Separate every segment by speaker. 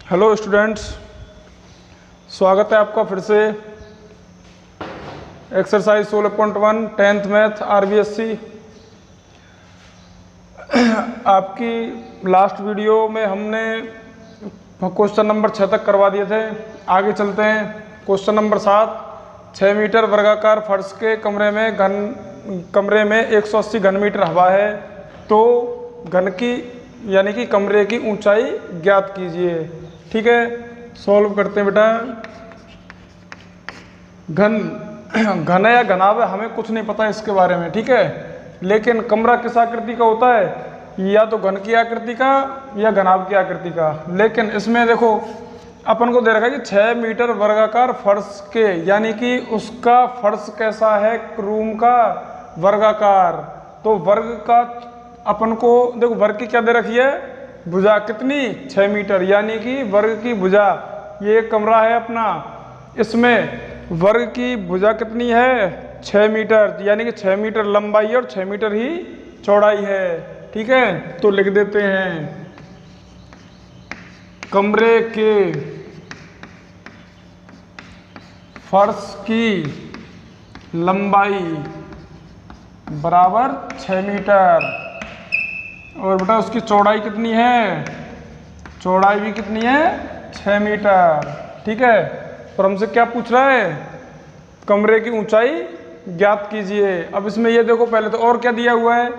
Speaker 1: Hello students, स्वागत है आपका फिर से एक्सरसाइज 16.1 10th मैथ RBSC। आपकी लास्ट वीडियो में हमने क्वेश्चन नंबर 6 तक करवा दिए थे। आगे चलते हैं। क्वेश्चन नंबर 7, 6 मीटर वर्गाकार फर्श के कमरे में 180 घन मीटर हवा है, तो घन की यानी कि कमरे की ऊंचाई ज्ञात कीजिए। ठीक है, सॉल्व करते हैं बेटा। घन है या घनाभ है हमें कुछ नहीं पता इसके बारे में, ठीक है। लेकिन कमरा किस आकृति का होता है, या तो घन की आकृति का या घनाभ की आकृति का। लेकिन इसमें देखो अपन को दे रखा है कि 6 मीटर वर्गाकार फर्श के, यानी कि उसका फर्श कैसा है, रूम का वर्गाकार। तो वर्ग का अपन को देखो, वर्ग की क्या दे रखी है, भुजा कितनी 6 मीटर, यानी कि वर्ग की भुजा। ये एक कमरा है अपना, इसमें वर्ग की भुजा कितनी है 6 मीटर, यानी कि 6 मीटर लंबाई और 6 मीटर ही चौड़ाई है। ठीक है, तो लिख देते हैं कमरे के फर्श की लंबाई बराबर 6 मीटर, और बेटा उसकी चौड़ाई कितनी है, चौड़ाई भी कितनी है 6 मीटर। ठीक है, और हमसे क्या पूछ रहा है, कमरे की ऊंचाई ज्ञात कीजिए। अब इसमें ये देखो पहले तो और क्या दिया हुआ है,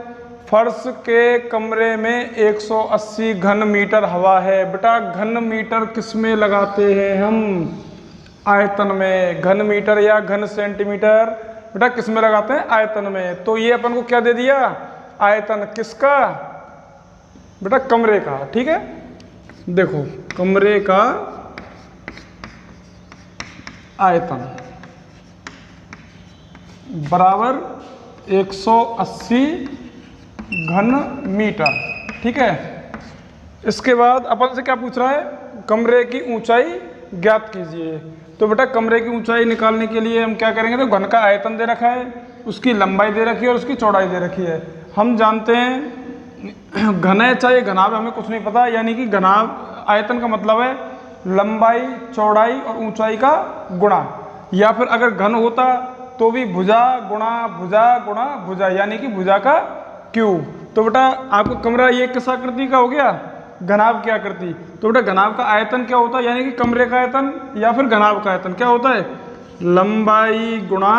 Speaker 1: फर्श के कमरे में 180 घन मीटर हवा है। बेटा घन मीटर किस में लगाते हैं हम, आयतन में। घन मीटर या घन सेंटीमीटर बेटा किस में लगाते हैं, आयतन में। तो ये अपन को क्या दे दिया, आयतन किसका, बेटा कमरे का। ठीक है, देखो कमरे का आयतन बराबर 180 घन मीटर। ठीक है, इसके बाद अपन से क्या पूछ रहा है, कमरे की ऊंचाई ज्ञात कीजिए। तो बेटा कमरे की ऊंचाई निकालने के लिए हम क्या करेंगे, तो घन का आयतन दे रखा है, उसकी लंबाई दे रखी है और उसकी चौड़ाई दे रखी है। हम जानते हैं घन है चाहे घनाभ, हमें कुछ नहीं पता, यानी कि घनाभ आयतन का मतलब है लंबाई चौड़ाई और ऊंचाई का गुणा, या फिर अगर घन होता तो भी भुजा गुणा भुजा गुणा भुजा, यानी कि भुजा का क्यूब। तो बेटा आपको कमरा ये किस आकृति का हो गया, घनाभ की आकृति। तो बेटा घनाभ का आयतन क्या होता है, यानी कि कमरे का आयतन या फिर घनाभ का आयतन क्या होता है, लंबाई गुणा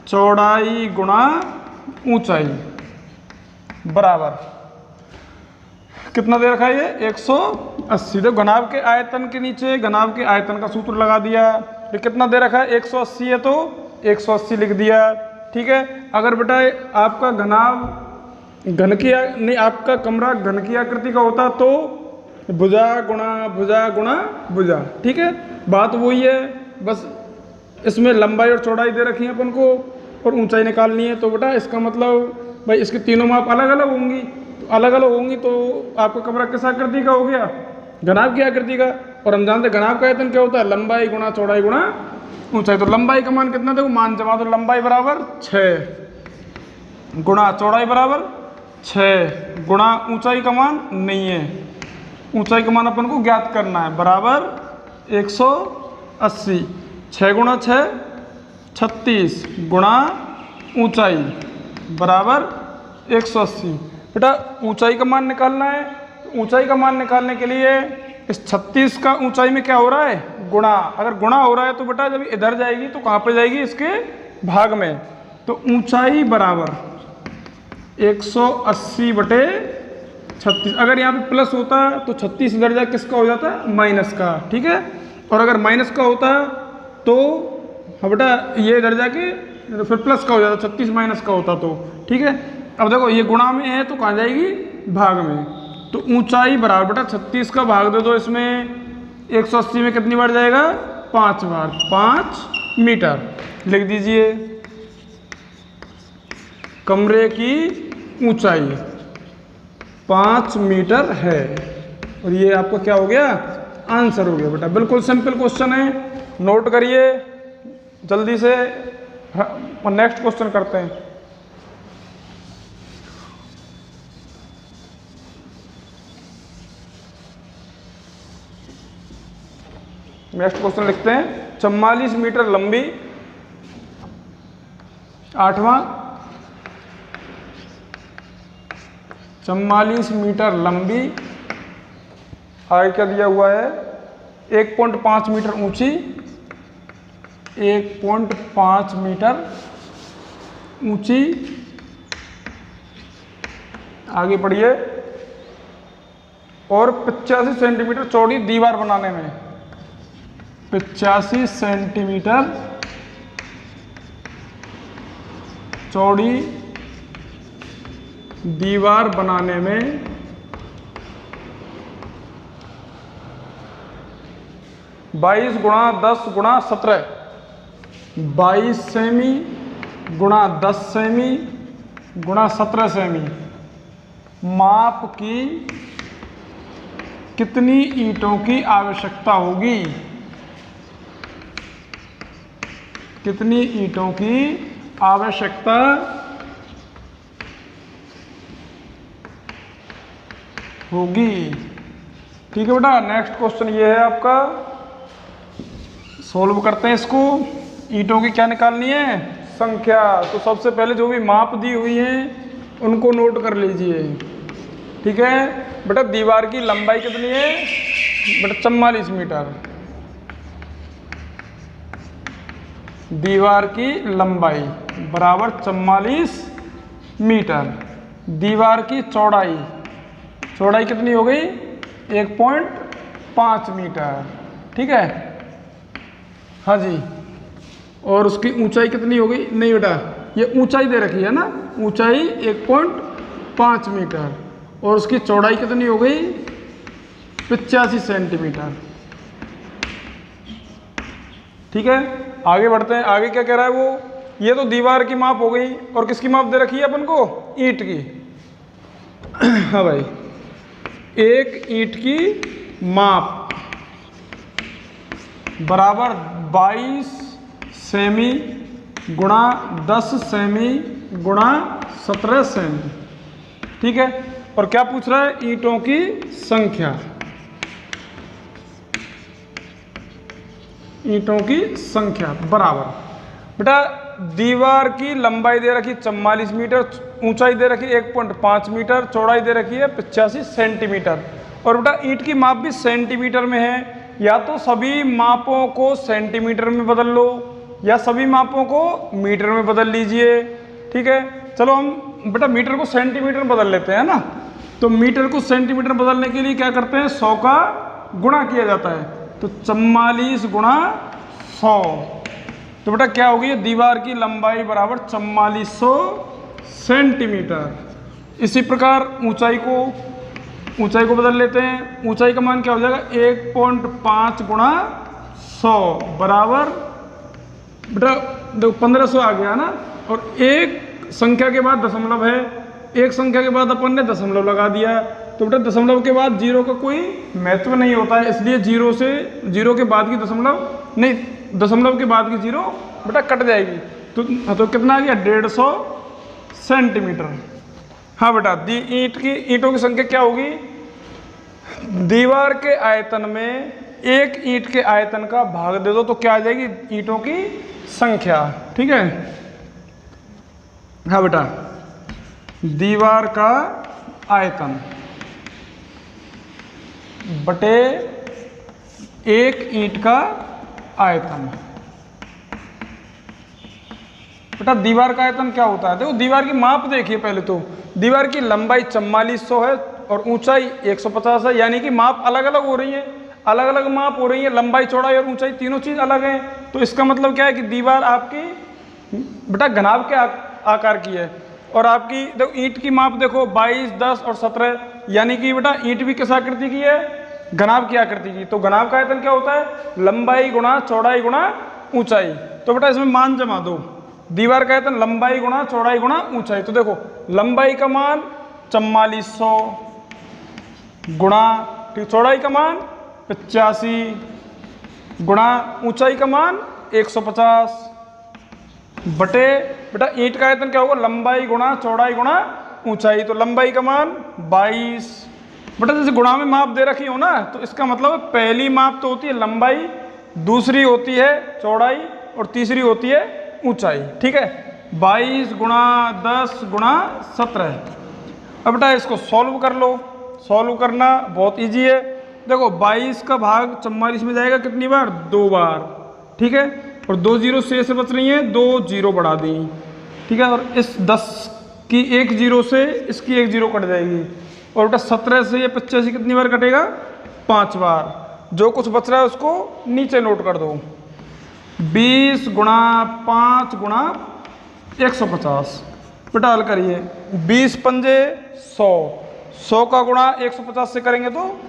Speaker 1: चौड़ाई गुणा ऊंचाई बराबर कितना दे रखा है, ये 180। तो घनाभ के आयतन के नीचे घनाभ के आयतन का सूत्र लगा दिया। ये कितना दे रखा है 180 है, तो 180 लिख दिया। ठीक है, अगर बेटा आपका घनाभ घन की नहीं, आपका कमरा घन की आकृति का होता तो भुजा गुणा भुजा। ठीक है, बात वही है, बस इसमें लंबाई और चौड़ाई दे रखी है अपन को और ऊंचाई निकालनी है। तो बेटा इसका मतलब भाई इसकी तीनों माप अलग अलग होंगी, तो अलग अलग होंगी तो आपका कमरा किस आकृति का हो गया, घनाभ की आकृति का। और हम जानते हैं घनाभ का आयतन क्या होता है, लंबाई गुणा चौड़ाई गुणा ऊंचाई। तो लंबाई का मान कितना देखो, मान जमा, तो लंबाई बराबर 6 गुणा चौड़ाई बराबर 6 गुणा ऊंचाई का मान नहीं है, ऊंचाई का मान अपन को ज्ञात करना है, बराबर 180। 6 गुणा 6 36 गुणा ऊंचाई बराबर 180। बेटा ऊंचाई का मान निकालना है, तो ऊंचाई का मान निकालने के लिए इस 36 का ऊंचाई में क्या हो रहा है, गुणा। अगर गुणा हो रहा है तो बेटा जब इधर जाएगी तो कहाँ पे जाएगी, इसके भाग में। तो ऊंचाई बराबर 180 बटे 36। अगर यहाँ पे प्लस होता तो 36 इधर जाए किसका हो जाता, माइनस का। ठीक है, और अगर माइनस का होता तो हाँ बेटा ये इधर जाके फिर प्लस का हो जाता, 36 माइनस का होता तो। ठीक है, अब देखो ये गुणा में है तो कहाँ जाएगी, भाग में। तो ऊंचाई बराबर बेटा 36 का भाग दे दो इसमें, 180 में कितनी बार जाएगा, 5 बार, 5 मीटर लिख दीजिए। कमरे की ऊंचाई 5 मीटर है, और ये आपको क्या हो गया, आंसर हो गया। बेटा बिल्कुल सिंपल क्वेश्चन है, नोट करिए जल्दी से। नेक्स्ट क्वेश्चन करते हैं। नेक्स्ट क्वेश्चन लिखते हैं। 44 मीटर लंबी, 8वां 44 मीटर लंबी, आगे क्या दिया हुआ है, 1.5 मीटर ऊंची, 1.5 मीटर ऊंची, आगे पढ़िए, और 85 सेंटीमीटर चौड़ी दीवार बनाने में, 85 सेंटीमीटर चौड़ी दीवार बनाने में 22 गुणा 10 गुणा 17, 22 सेमी गुणा 10 सेमी गुणा 17 सेमी माप की कितनी ईंटों की आवश्यकता होगी? कितनी ईंटों की आवश्यकता होगी? ठीक है बेटा, नेक्स्ट क्वेश्चन ये है आपका, सोल्व करते हैं इसको। ईंटों की क्या निकालनी है? संख्या। तो सबसे पहले जो भी माप दी हुई है उनको नोट कर लीजिए। ठीक है बेटा, दीवार की लंबाई कितनी है बेटा? 44 मीटर। दीवार की लंबाई बराबर 44 मीटर। दीवार की चौड़ाई, चौड़ाई कितनी हो गई? 1.5 मीटर। ठीक है, हाँ जी। और उसकी ऊंचाई कितनी हो गई? नहीं बेटा, ये ऊंचाई दे रखी है ना, ऊंचाई 1.5 मीटर, और उसकी चौड़ाई कितनी हो गई? 85 सेंटीमीटर। ठीक है, आगे बढ़ते हैं। आगे क्या कह रहा है वो? ये तो दीवार की माप हो गई, और किसकी माप दे रखी है अपन को? ईंट की। हाँ भाई, एक ईंट की माप बराबर 22 सेमी गुणा 10 सेमी गुणा 17 सेमी। ठीक है, और क्या पूछ रहा है? ईंटों की संख्या। ईंटों की संख्या बराबर बेटा, दीवार की लंबाई दे रखी 44 मीटर, ऊंचाई दे रखी 1.5 मीटर, चौड़ाई दे रखी है 85 सेंटीमीटर। और बेटा ईंट की माप भी सेंटीमीटर में है। या तो सभी मापों को सेंटीमीटर में बदल लो, या सभी मापों को मीटर में बदल लीजिए। ठीक है, चलो हम बेटा मीटर को सेंटीमीटर में बदल लेते हैं ना। तो मीटर को सेंटीमीटर बदलने के लिए क्या करते हैं? 100 का गुणा किया जाता है। तो 44 गुणा 100, तो बेटा क्या होगी? दीवार की लंबाई बराबर 4400 सेंटीमीटर। इसी प्रकार ऊंचाई को बदल लेते हैं। ऊंचाई का मान क्या हो जाएगा? 1.5 गुणा 100 बराबर बेटा देखो 1500 आ गया ना, और एक संख्या के बाद दशमलव है, एक संख्या के बाद अपन ने दशमलव लगा दिया। तो बेटा दशमलव के बाद जीरो का कोई महत्व नहीं होता है, इसलिए जीरो के बाद की दशमलव नहीं, दशमलव के बाद की जीरो बेटा कट जाएगी। तो कितना आ गया? 150 सेंटीमीटर। हाँ बेटा, ईंटों की संख्या क्या होगी? दीवार के आयतन में एक ईंट के आयतन का भाग दे दो तो क्या आ जाएगी? ईंटों की संख्या। ठीक है, हाँ बेटा, दीवार का आयतन बटे एक ईंट का आयतन। बेटा दीवार का आयतन क्या होता है? देखो दीवार की माप देखिए पहले तो। दीवार की लंबाई 4400 है और ऊंचाई 150 है, यानी कि माप अलग अलग हो रही है, अलग अलग माप हो रही है, लंबाई चौड़ाई और ऊंचाई तीनों चीज अलग है। तो इसका मतलब क्या है कि दीवार आपकी बेटा घनाभ के आकार की है। और आपकी देखो ईंट की माप देखो 22, 10 और 17, यानी कि बेटा ईंट भी किस आकृति की है? घनाभ की आकृति की। तो घनाभ का आयतन क्या होता है? लंबाई गुणा चौड़ाई गुणा ऊंचाई। तो बेटा इसमें मान जमा दो, दीवार का आयतन लंबाई गुणा चौड़ाई गुणा ऊंचाई। तो देखो लंबाई का मान 4400 गुणा चौड़ाई का मान 85 गुणा ऊंचाई का मान 150 बटे बेटा ईंट का आयतन क्या होगा? लंबाई गुणा चौड़ाई गुणा ऊंचाई। तो लंबाई का मान 22। बेटा जैसे गुणा में माप दे रखी हो ना, तो इसका मतलब पहली माप तो होती है लंबाई दूसरी होती है चौड़ाई और तीसरी होती है ऊंचाई। ठीक है, 22 गुणा 10 गुणा 17। अब बेटा इसको सॉल्व कर लो। सॉल्व करना बहुत इजी है। देखो 22 का भाग 44 में जाएगा कितनी बार? 2 बार। ठीक है, और 2 जीरो से बच रही हैं, 2 जीरो बढ़ा दी। ठीक है, और इस 10 की 1 जीरो से इसकी 1 जीरो कट जाएगी। और बेटा 17 से ये 85 कितनी बार कटेगा? 5 बार। जो कुछ बच रहा है उसको नीचे नोट कर दो। 20 गुणा 5 गुणा 150। बेटा हल करिए। 20 पंजे 100, 100 का गुणा 150 से करेंगे तो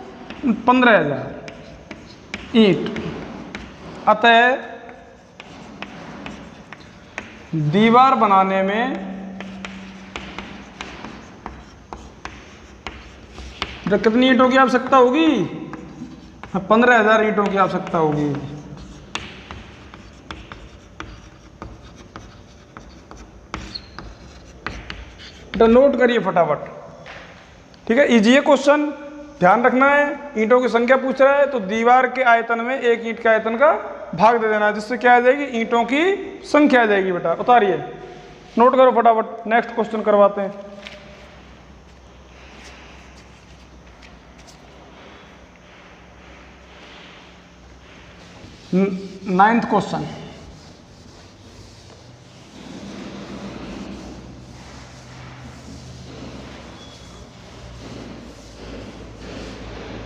Speaker 1: 15,000 ईंट। अतः दीवार बनाने में कितनी ईंटों की आवश्यकता होगी? 15,000 ईंटों की आवश्यकता होगी। तो नोट करिए फटाफट। ठीक है, इजी है क्वेश्चन, ध्यान रखना है। ईंटों की संख्या पूछ रहा है तो दीवार के आयतन में एक ईंट के आयतन का भाग दे देना है, जिससे क्या आ जाएगी? ईंटों की संख्या आ जाएगी। बेटा उतारिए, नोट करो फटाफट। नेक्स्ट क्वेश्चन करवाते हैं। Ninth question.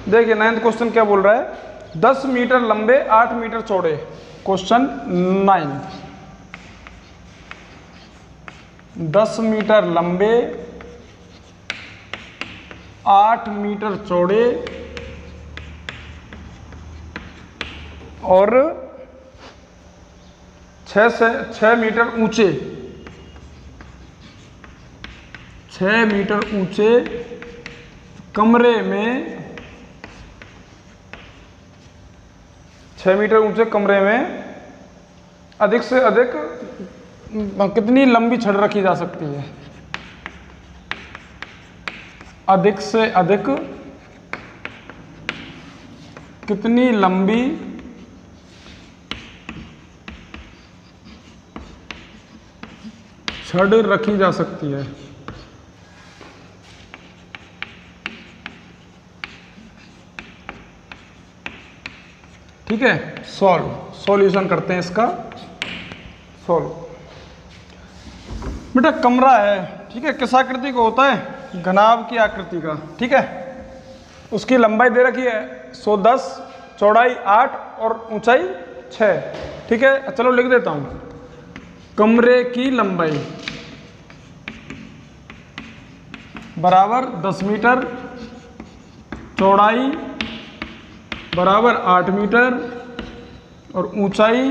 Speaker 1: देखिए 9th क्वेश्चन क्या बोल रहा है? 10 मीटर लंबे 8 मीटर चौड़े। क्वेश्चन 9। 10 मीटर लंबे 8 मीटर चौड़े और 6 मीटर ऊंचे, 6 मीटर ऊंचे कमरे में, 6 मीटर ऊंचे कमरे में अधिक से अधिक कितनी लंबी छड़ रखी जा सकती है? अधिक से अधिक कितनी लंबी छड़ रखी जा सकती है? ठीक है, सॉल्यूशन करते हैं इसका। सॉल्व। बेटा कमरा है, ठीक है, किस आकृति का होता है? घनाभ की आकृति का। ठीक है, उसकी लंबाई दे रखी है 110, चौड़ाई 8 और ऊंचाई 6। ठीक है, चलो लिख देता हूं। कमरे की लंबाई बराबर 10 मीटर, चौड़ाई बराबर 8 मीटर और ऊंचाई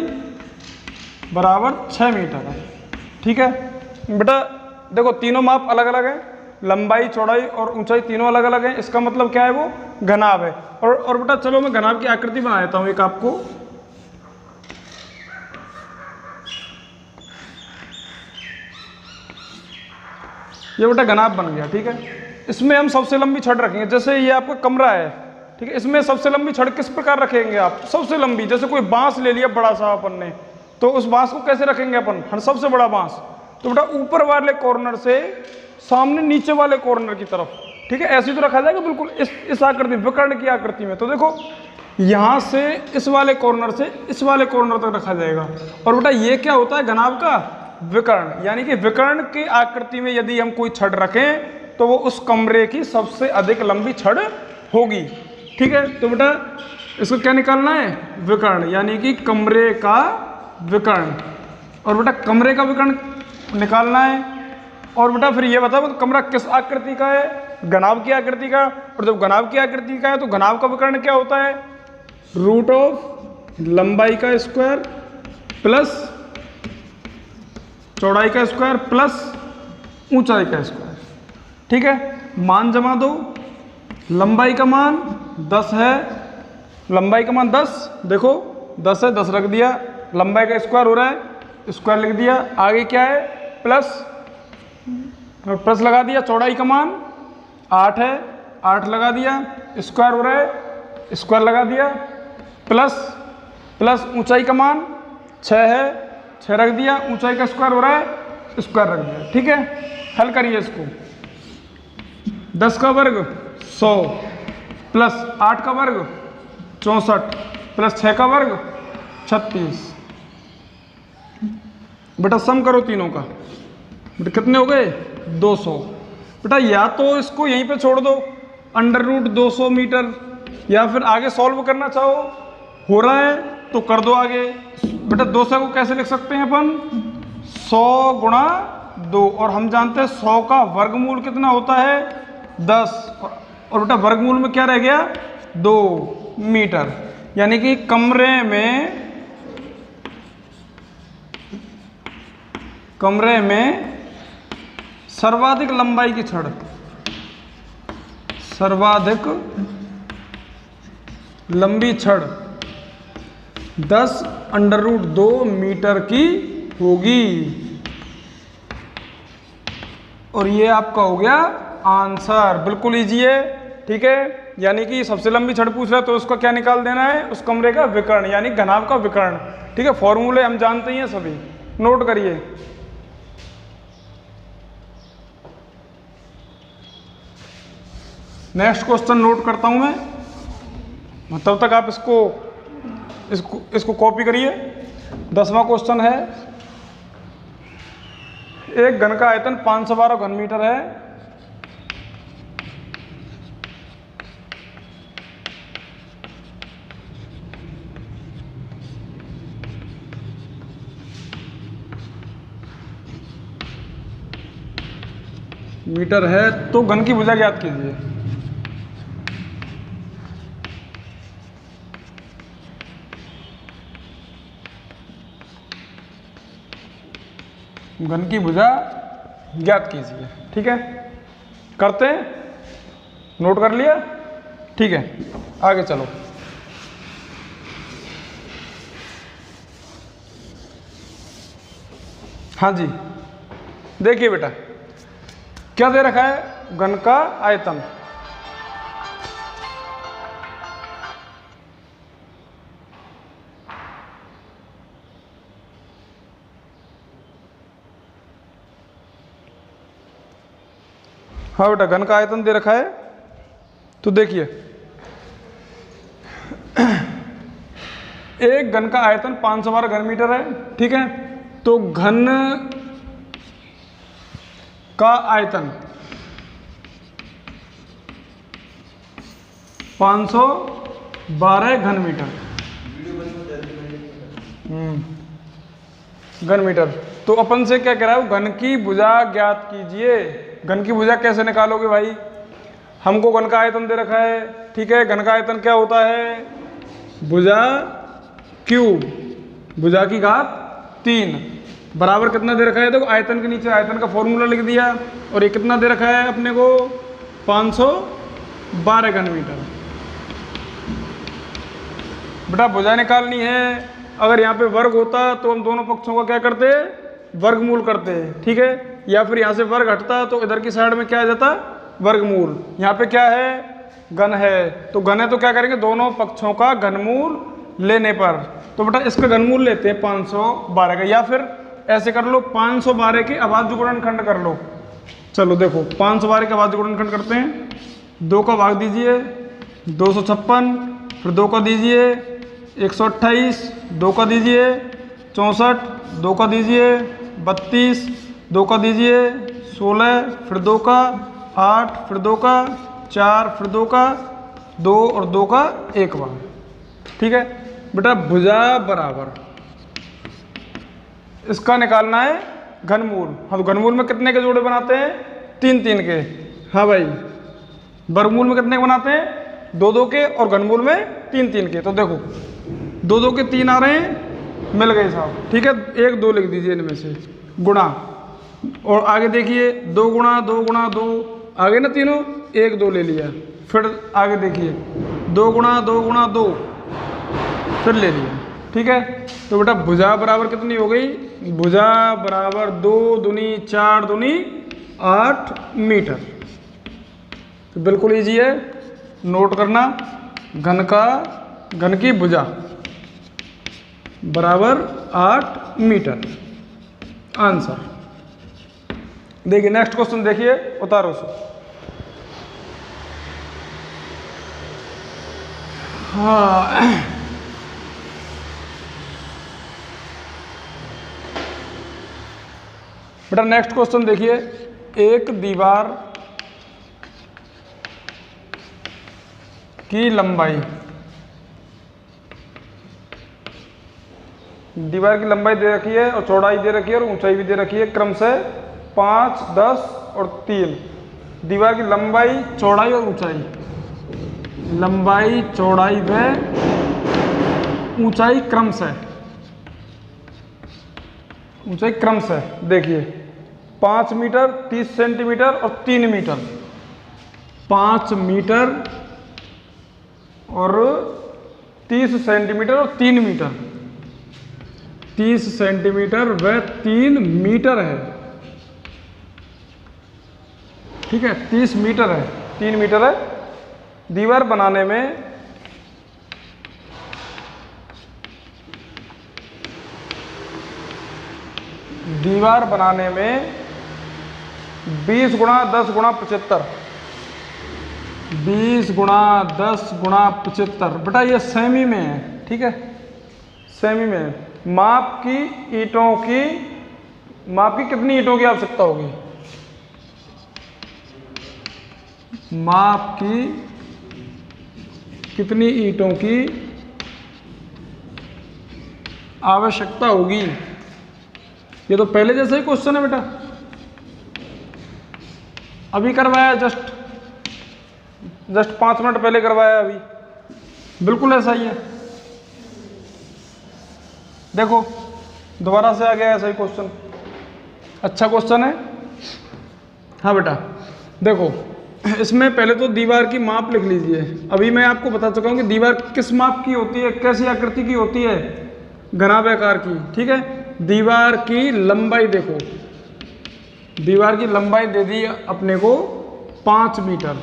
Speaker 1: बराबर 6 मीटर है। ठीक है बेटा, देखो तीनों माप अलग अलग है, लंबाई चौड़ाई और ऊंचाई तीनों अलग अलग है। इसका मतलब क्या है? वो घनाभ है। और बेटा चलो मैं घनाभ की आकृति बना देता हूं एक आपको। ये बेटा घनाभ बन गया। ठीक है, इसमें हम सबसे लंबी छड़ रखेंगे। जैसे ये आपका कमरा है, ठीक है, इसमें सबसे लंबी छड़ किस प्रकार रखेंगे आप? सबसे लंबी। जैसे कोई बांस ले लिया बड़ा सा अपन ने, तो उस बांस को कैसे रखेंगे अपन? सबसे बड़ा बांस। तो बेटा ऊपर वाले कॉर्नर से सामने नीचे वाले कॉर्नर की तरफ। ठीक है, ऐसे तो रखा जाएगा बिल्कुल इस आकृति, विकर्ण की आकृति में। तो देखो यहां से इस वाले कॉर्नर से इस वाले कॉर्नर तक रखा जाएगा। और बेटा ये क्या होता है? घनाभ का विकर्ण। यानी कि विकर्ण की आकृति में यदि हम कोई छड़ रखें तो वो उस कमरे की सबसे अधिक लंबी छड़ होगी। ठीक है, तो बेटा इसको क्या निकालना है? विकर्ण, यानी कि कमरे का विकर्ण। और बेटा कमरे का विकर्ण निकालना है। और बेटा फिर ये बताओ कमरा किस आकृति का है? घनाभ की आकृति का। और जब घनाभ की आकृति का है तो घनाभ का विकर्ण क्या होता है? रूट ऑफ लंबाई का स्क्वायर प्लस चौड़ाई का स्क्वायर प्लस ऊंचाई का स्क्वायर। ठीक है, मान जमा दो। लंबाई का मान 10 है, लंबाई का मान 10, देखो 10 है, 10 रख दिया। लंबाई का स्क्वायर हो रहा है, स्क्वायर लिख दिया। आगे क्या है? प्लस लगा दिया। चौड़ाई का मान 8 है, 8 लगा दिया। स्क्वायर हो रहा है, स्क्वायर लगा दिया। प्लस प्लस ऊंचाई का मान 6 है, 6 रख दिया, ऊंचाई का स्क्वायर हो रहा है, स्क्वायर रख दिया। ठीक है, हल करिए इसको। 10 का वर्ग 100 प्लस 8 का वर्ग 64 प्लस 6 का वर्ग 36। बेटा सम करो तीनों का, बेटा कितने हो गए 200। बेटा या तो इसको यहीं पे छोड़ दो अंडर रूट 200 मीटर, या फिर आगे सॉल्व करना चाहो, हो रहा है तो कर दो आगे। बेटा 200 को कैसे लिख सकते हैं अपन, 100 गुणा 2, और हम जानते हैं 100 का वर्गमूल कितना होता है 10, और बेटा वर्गमूल में क्या रह गया 2 मीटर, यानी कि कमरे में सर्वाधिक लंबाई की छड़, सर्वाधिक लंबी छड़ 10 अंडर रूट 2 मीटर की होगी। और ये आपका हो गया आंसर, बिल्कुल इजी है। ठीक है, यानी कि सबसे लंबी छड़ पूछ रहा है तो उसका क्या निकाल देना है, उस कमरे का विकर्ण यानी घनाभ का विकर्ण। ठीक है, फॉर्मूले हम जानते ही हैं सभी, नोट करिए। नेक्स्ट क्वेश्चन नोट करता हूं मैं, तब तक आप इसको कॉपी करिए। 10वां क्वेश्चन है, एक घन का आयतन 512 घन मीटर है। मीटर है तो घन की भुजा ज्ञात कीजिए। घन की भुजा ज्ञात कीजिए। ठीक है, करते हैं, नोट कर लिया। ठीक है, आगे चलो। हाँ जी, देखिए बेटा क्या दे रखा है, घन का आयतन। हाँ बेटा, घन का आयतन दे रखा है, तो देखिए एक घन का आयतन 512 घन मीटर है। ठीक है, तो घन का आयतन 512 घन मीटर, घन मीटर। तो अपन से क्या कह रहा है, घन की भुजा ज्ञात कीजिए। घन की भुजा कैसे निकालोगे भाई, हमको घन का आयतन दे रखा है। ठीक है, घन का आयतन क्या होता है, भुजा क्यूब, भुजा की घात 3 बराबर कितना दे रखा है, देखो आयतन के नीचे आयतन का फॉर्मूला लिख दिया, और ये कितना दे रखा है अपने को 512 घन मीटर। बेटा भुजा निकालनी है, अगर यहाँ पे वर्ग होता तो हम दोनों पक्षों का क्या करते, वर्गमूल करते। ठीक है, या फिर यहाँ से वर्ग हटता तो इधर की साइड में क्या आ जाता, वर्गमूल। यहाँ पे क्या है, घन है, तो घन है तो क्या करेंगे, दोनों पक्षों का घनमूल लेने पर। तो बेटा इसका घनमूल लेते हैं 512 का, या फिर ऐसे कर लो 512 के अभाज्य गुणनखंड कर लो। चलो देखो 512 के अभाज्य गुणनखंड करते हैं। 2 का भाग दीजिए 256, फिर 2 का दीजिए 128, 2 का दीजिए 64, 2 का दीजिए 32, 2 का दीजिए 16, फिर 2 का 8, फिर 2 का 4, फिर 2 का 2 और 2 का 1 बार। ठीक है बेटा, भुजा बराबर इसका निकालना है घनमूल। हाँ, तो घनमूल में कितने के जोड़े बनाते हैं, 3-3 के। हाँ भाई, वर्गमूल में कितने के बनाते हैं, 2-2 के, और घनमूल में 3-3 के। तो देखो 2-2 के 3 आ रहे हैं, मिल गए साहब। ठीक है, 1-2 लिख दीजिए इनमें से, गुणा, और आगे देखिए 2 गुणा 2 गुणा 2, आगे ना तीनों, 1-2 ले लिया। फिर आगे देखिए 2 गुणा 2 गुणा 2, फिर ले लिया। ठीक है, तो बेटा भुजा बराबर कितनी हो गई, भुजा बराबर 2 दूनी 4 दूनी 8 मीटर। तो बिल्कुल इजी है, नोट करना, घन की भुजा बराबर 8 मीटर। आंसर। देखिए नेक्स्ट क्वेश्चन देखिए, उतारो सो। हाँ, बेटा नेक्स्ट क्वेश्चन देखिए, एक दीवार की लंबाई, दीवार की लंबाई दे रखी है और चौड़ाई दे रखी है और ऊंचाई भी दे रखी है क्रमशः 5, 10 और 3। दीवार की लंबाई, चौड़ाई और ऊंचाई, लंबाई, चौड़ाई व ऊंचाई क्रमशः, ऊंचाई क्रमशः देखिए 5 मीटर, 30 सेंटीमीटर और 3 मीटर। 5 मीटर और 30 सेंटीमीटर और 3 मीटर। 30 सेंटीमीटर व 3 मीटर है। ठीक है, 30 मीटर है, 3 मीटर है। दीवार बनाने में दीवार बनाने में 20 गुणा 10 गुणा 75, 20 गुणा 10 गुणा 75। बेटा ये सेमी में है, ठीक है, सेमी में है। माप की ईंटों की, माप की कितनी ईंटों की आवश्यकता होगी? माप की कितनी ईंटों की आवश्यकता होगी? ये तो पहले जैसा ही क्वेश्चन है बेटा, अभी करवाया, जस्ट 5 मिनट पहले करवाया अभी, बिल्कुल ऐसा ही है। देखो दोबारा से आ गया ऐसा ही क्वेश्चन, अच्छा क्वेश्चन है। हाँ बेटा देखो, इसमें पहले तो दीवार की माप लिख लीजिए। अभी मैं आपको बता चुका हूँ कि दीवार किस माप की होती है, कैसी आकृति की होती है, घनाभाकार की। ठीक है, दीवार की लंबाई देखो, दीवार की लंबाई दे दी अपने को 5 मीटर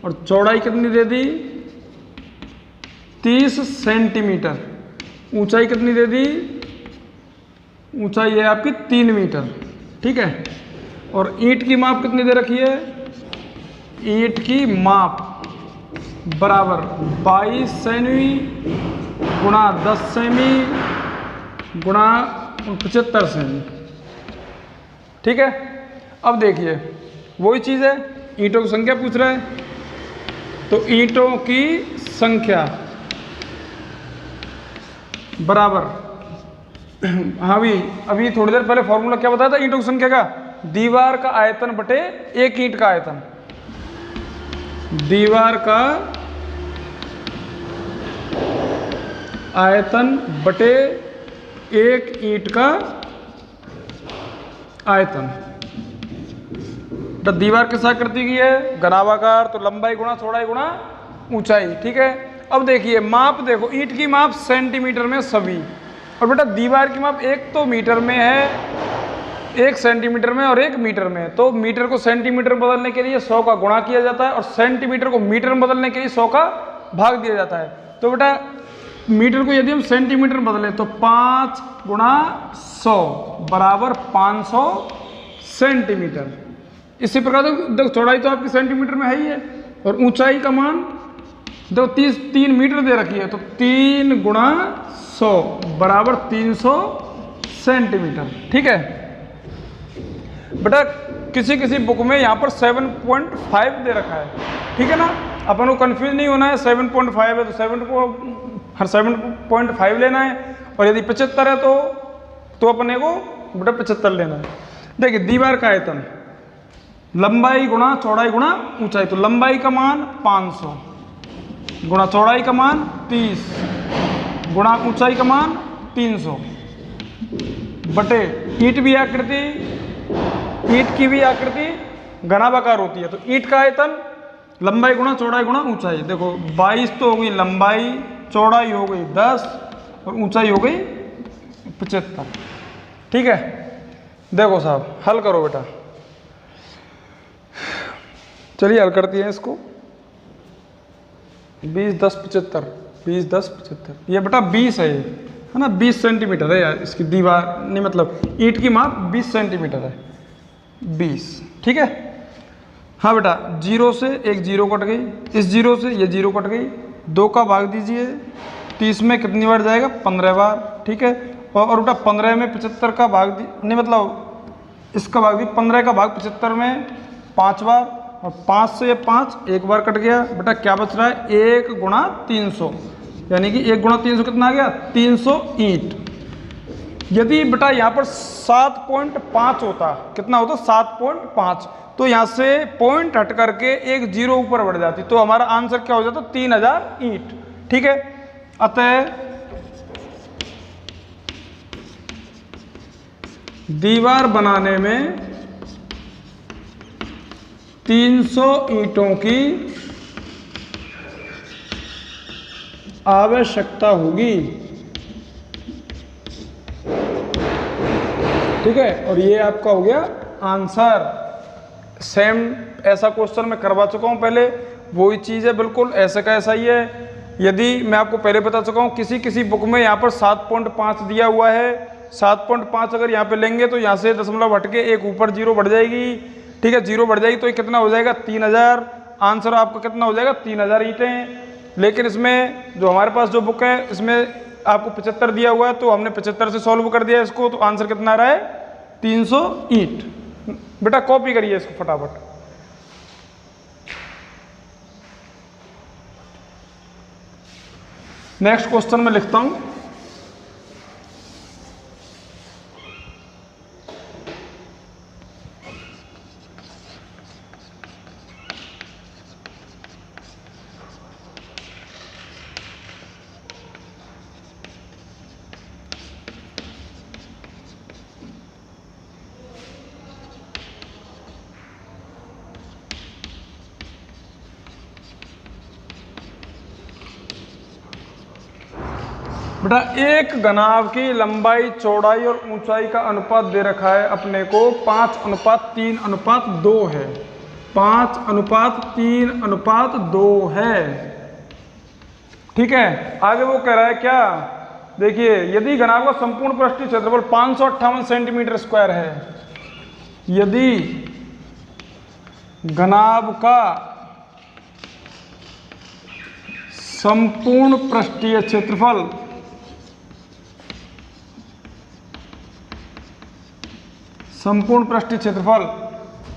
Speaker 1: और चौड़ाई कितनी दे दी 30 सेंटीमीटर। ऊंचाई कितनी दे दी, ऊंचाई है आपकी 3 मीटर। ठीक है, और ईंट की माप कितनी दे रखी है, ईंट की माप बराबर 22 सेमी गुणा 10 सेमी गुणा 75 सेमी। ठीक है, अब देखिए वही चीज़ है, ईंटों की संख्या पूछ रहा है, तो ईंटों की संख्या बराबर, हाँ भी अभी थोड़ी देर पहले फॉर्मूला क्या बताया था ईंटों की संख्या का, दीवार का आयतन बटे एक ईंट का आयतन। दीवार का आयतन बटे एक ईंट का आयतन। तो दीवार किस आकृति की है, घनाभाकार, तो लंबाई गुणा चौड़ाई गुणा ऊंचाई। ठीक है, अब देखिए माप देखो, ईंट की माप सेंटीमीटर में सभी, और बेटा दीवार की माप एक तो मीटर में है, एक सेंटीमीटर में और एक मीटर में। तो मीटर को सेंटीमीटर में बदलने के लिए 100 का गुणा किया जाता है और सेंटीमीटर को मीटर में बदलने के लिए 100 का भाग दिया जाता है। तो बेटा मीटर को यदि हम सेंटीमीटर में बदलें तो 5 गुणा 100 बराबर 500 सेंटीमीटर। इसी प्रकार देखो चौड़ाई तो आपकी सेंटीमीटर में है ही है, और ऊंचाई का मान देखो 3 मीटर दे रखी है, तो 3 गुणा 100 बराबर 300 सेंटीमीटर। ठीक है बेटा, किसी किसी बुक में यहाँ पर 7.5 दे रखा है। ठीक है ना, अपन को कंफ्यूज नहीं होना है, 7.5 है तो 7.5 लेना है, और यदि 75 है तो अपने को बेटा 75 लेना है। देखिए दीवार का आयतन, लंबाई गुणा चौड़ाई गुणा ऊंचाई, तो लंबाई का मान 500 गुणा चौड़ाई का मान 30 गुणा ऊंचाई का मान 300 बटे ईंट भी आकृति, ईंट की भी आकृति घनाभाकार होती है, तो ईंट का आयतन लंबाई गुणा चौड़ाई गुणा ऊंचाई। देखो 22 तो हो गई लंबाई, चौड़ाई हो गई 10 और ऊंचाई हो गई 75। ठीक है, देखो साहब हल करो बेटा, चलिए हल करती हैं इसको। 20 10 75, 20 10 75, ये बेटा 20 है, है ना, 20 सेंटीमीटर है यार इसकी दीवार, नहीं मतलब ईंट की माप 20 सेंटीमीटर है, 20, ठीक है। हाँ बेटा, 0 से एक 0 कट गई, इस 0 से ये 0 कट गई, 2 का भाग दीजिए, 30 में कितनी बार जाएगा, 15 बार, ठीक है। और बेटा 15 में 75 का भाग नहीं मतलब इसका भाग दी, 15 का भाग 75 में 5 बार, और 5 से ये 5 एक बार कट गया। बेटा क्या बच रहा है, 1 गुणा 300, यानी कि 1 गुणा 300 कितना आ गया, 300 ईंट। यदि बेटा यहाँ पर 7.5 होता, कितना होता, 7.5, तो यहाँ से पॉइंट हट करके एक 0 ऊपर बढ़ जाती, तो हमारा आंसर क्या हो जाता, 3000 ईंट, ठीक है। अतः दीवार बनाने में 300 ईंटों की आवश्यकता होगी, ठीक है। और ये आपका हो गया आंसर। सेम ऐसा क्वेश्चन मैं करवा चुका हूं पहले, वही चीज़ है बिल्कुल ऐसे का ऐसा ही है। यदि मैं आपको पहले बता चुका हूं, किसी बुक में यहाँ पर 7.5 दिया हुआ है, 7.5 अगर यहाँ पे लेंगे तो यहाँ से दशमलव हट के एक ऊपर 0 बढ़ जाएगी, ठीक है, 0 बढ़ जाएगी तो ये कितना हो जाएगा, 3000। आंसर आपका कितना हो जाएगा, 3000 ईंटें। लेकिन इसमें जो हमारे पास जो बुक है इसमें आपको 75 दिया हुआ है, तो हमने 75 से सॉल्व कर दिया इसको, तो आंसर कितना आ रहा है, 300 ईंट। बेटा कॉपी करिए इसको फटाफट। नेक्स्ट क्वेश्चन में लिखता हूं, बेटा एक घनाभ की लंबाई, चौड़ाई और ऊंचाई का अनुपात दे रखा है अपने को 5:3:2 है, 5:3:2 है, ठीक है। आगे वो कह रहा है क्या, देखिए यदि घनाभ का संपूर्ण पृष्ठीय क्षेत्रफल 558 सेंटीमीटर स्क्वायर है, यदि घनाभ का संपूर्ण पृष्ठीय क्षेत्रफल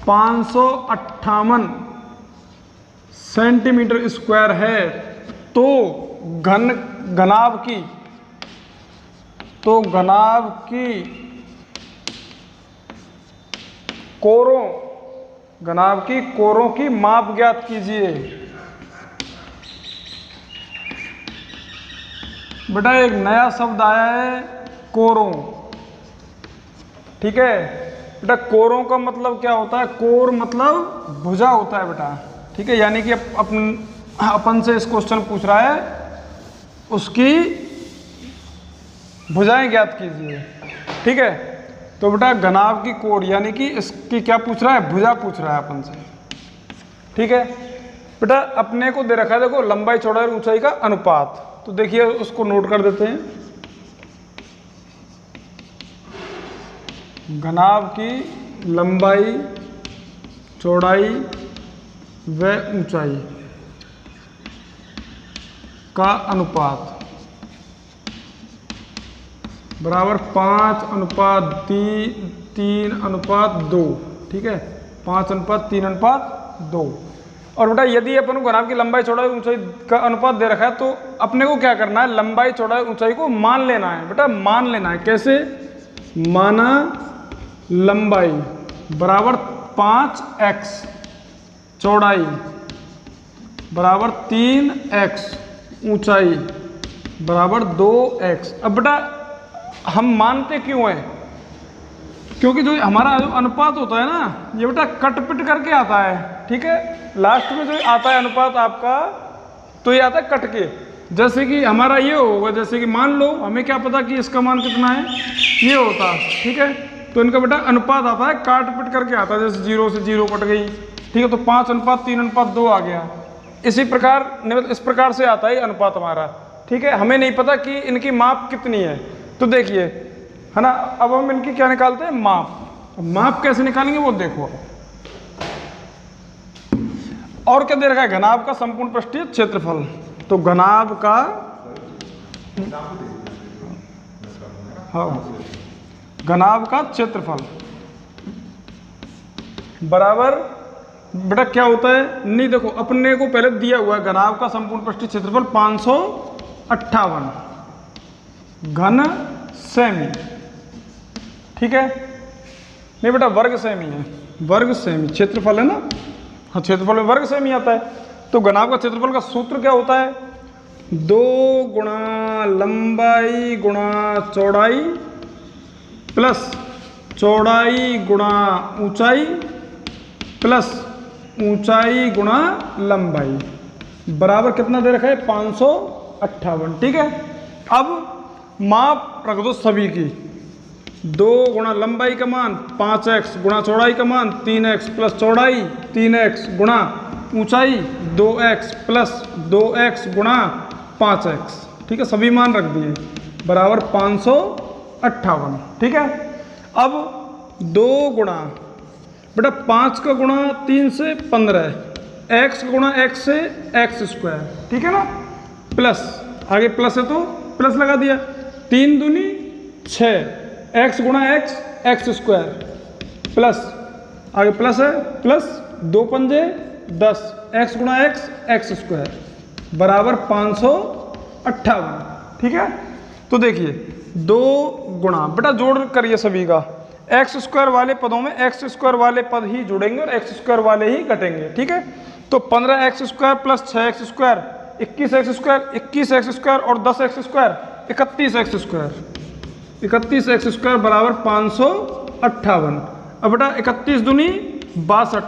Speaker 1: 558 सेंटीमीटर स्क्वायर है, तो घनाभ की कोरों की माप ज्ञात कीजिए। बेटा एक नया शब्द आया है, कोरों, ठीक है। बेटा कोरों का मतलब क्या होता है, कोर मतलब भुजा होता है बेटा, ठीक है। यानी कि अपन से इस क्वेश्चन पूछ रहा है, उसकी भुजाएं ज्ञात कीजिए, ठीक है। तो बेटा घनाभ की कोर यानी कि इसकी क्या पूछ रहा है, भुजा पूछ रहा है अपन से, ठीक है। बेटा अपने को दे रखा है, देखो लंबाई, चौड़ाई और ऊंचाई का अनुपात, तो देखिए उसको नोट कर देते हैं। घनाभ की लंबाई, चौड़ाई व ऊंचाई का अनुपात बराबर 5:3:2, ठीक है, 5:3:2। और बेटा यदि अपन को घनाभ की लंबाई, चौड़ाई, ऊंचाई का अनुपात दे रखा है, तो अपने को क्या करना है, लंबाई, चौड़ाई, ऊंचाई को मान लेना है। बेटा मान लेना है, कैसे माना, लंबाई बराबर 5x, चौड़ाई बराबर 3x, ऊंचाई बराबर 2x। अब बेटा हम मानते क्यों हैं, क्योंकि जो हमारा जो अनुपात होता है ना, ये बेटा कट पिट करके आता है, ठीक है। लास्ट में जो आता है अनुपात आपका, तो ये आता है कट के, जैसे कि हमारा ये होगा, जैसे कि मान लो हमें क्या पता कि इसका मान कितना है, ये होता, ठीक है। तो इनका बेटा अनुपात आता है काट पिट करके आता है, जैसे 0 से 0 कट गई, ठीक है, तो 5:3:2 आ गया। इसी प्रकार इस प्रकार से आता है अनुपात हमारा। ठीक है, हमें नहीं पता कि इनकी माप कितनी है। तो देखिए, है ना, अब हम इनकी क्या निकालते हैं, माप। माप कैसे निकालेंगे वो देखो। और क्या दे रखा है, घनाभ का संपूर्ण पृष्ठीय क्षेत्रफल। तो घनाभ का, हाँ, घनाभ का क्षेत्रफल बराबर, बेटा क्या होता है, नहीं देखो अपने को पहले दिया हुआ है घनाभ का संपूर्ण पृष्ठीय क्षेत्रफल 558 घन सेमी, ठीक है, नहीं बेटा वर्ग सेमी है, वर्ग सेमी क्षेत्रफल है ना, हाँ क्षेत्रफल में वर्ग सेमी आता है। तो घनाभ का क्षेत्रफल का सूत्र क्या होता है, 2 गुणा लंबाई गुणा चौड़ाई प्लस चौड़ाई गुणा ऊंचाई प्लस ऊंचाई गुणा लंबाई बराबर कितना दे रखा है, 558, ठीक है। अब माप रख दो सभी की, 2 गुणा लंबाई का मान 5x गुणा चौड़ाई का मान 3x प्लस चौड़ाई 3x गुणा ऊंचाई 2x प्लस 2x गुणा 5x, ठीक है, सभी मान रख दिए बराबर 558, ठीक है। अब 2 गुणा, बेटा 5 का गुणा 3 से 15, x का गुणा x से x स्क्वायर, ठीक है ना, प्लस आगे प्लस है तो प्लस लगा दिया, 3 दूनी 6, x गुणा x स्क्वायर प्लस आगे प्लस है प्लस 2 पंजे 10, x गुणा x स्क्वायर बराबर 558, ठीक है। तो देखिए 2 गुणा, बेटा जोड़ करिए सभी का, एक्स स्क्वायर वाले पदों में एक्स स्क्वायर वाले पद ही जुड़ेंगे और एक्स स्क्वायर वाले ही घटेंगे, ठीक है। तो 15x square plus 6x square 21x square, 21x square और 10x square 31x square, 31x square बराबर 558। अब बेटा 31 दूनी 62,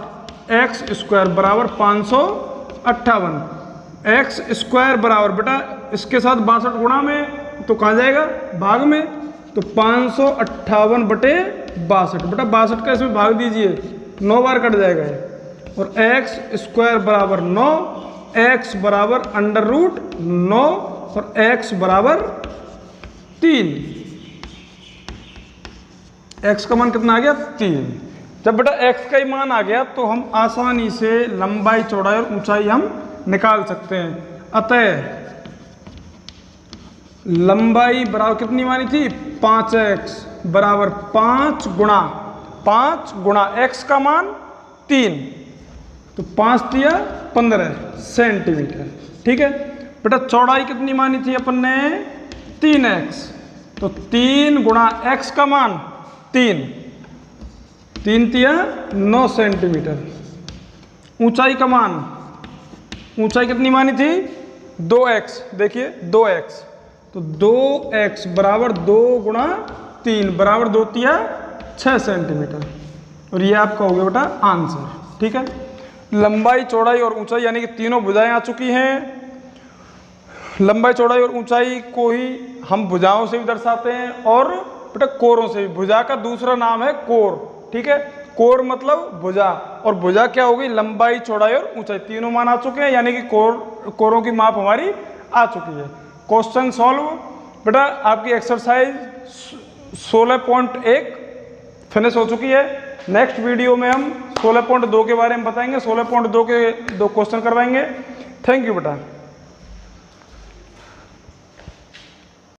Speaker 1: एक्स स्क्वायर बराबर 558, एक्स स्क्वायर बराबर, बेटा इसके साथ 62 गुणा में तो कहाँ जाएगा, भाग में, तो 558 बटे 62, बेटा 62 का इसमें भाग दीजिए, 9 बार कट जाएगा ये, और एक्स स्क्वायर बराबर 9, एक्स बराबर अंडर रूट 9 और एक्स बराबर 3, एक्स का मान कितना आ गया, 3। जब बेटा एक्स का ही मान आ गया तो हम आसानी से लंबाई चौड़ाई और ऊंचाई हम निकाल सकते हैं। अतः लंबाई बराबर कितनी मानी थी, 5x बराबर 5 गुणा x का मान 3, तो 5 दिया 15 सेंटीमीटर, ठीक है। बेटा चौड़ाई कितनी मानी थी अपन ने, 3x, तो 3 गुणा x का मान 3 तिया 9 सेंटीमीटर। ऊंचाई का मान, ऊंचाई कितनी मानी थी, 2x, देखिए 2x, तो 2x बराबर 2 गुणा 3 बराबर 2 तिया 6 सेंटीमीटर, और ये आपका हो गया बेटा आंसर, ठीक है। लंबाई चौड़ाई और ऊंचाई यानी कि तीनों भुजाएं आ चुकी हैं। लंबाई चौड़ाई और ऊंचाई को ही हम भुजाओं से भी दर्शाते हैं और बेटा कोरों से भी। भुजा का दूसरा नाम है कोर, ठीक है, कोर मतलब भुजा, और भुजा क्या होगी, लंबाई चौड़ाई और ऊंचाई, तीनों मान आ चुके हैं, यानी कि कोरों की माप हमारी आ चुकी है। क्वेश्चन सॉल्व, बेटा आपकी एक्सरसाइज 16.1 फिनिश हो चुकी है। नेक्स्ट वीडियो में हम 16.2 के बारे में बताएंगे, 16.2 के 2 क्वेश्चन करवाएंगे। थैंक यू बेटा।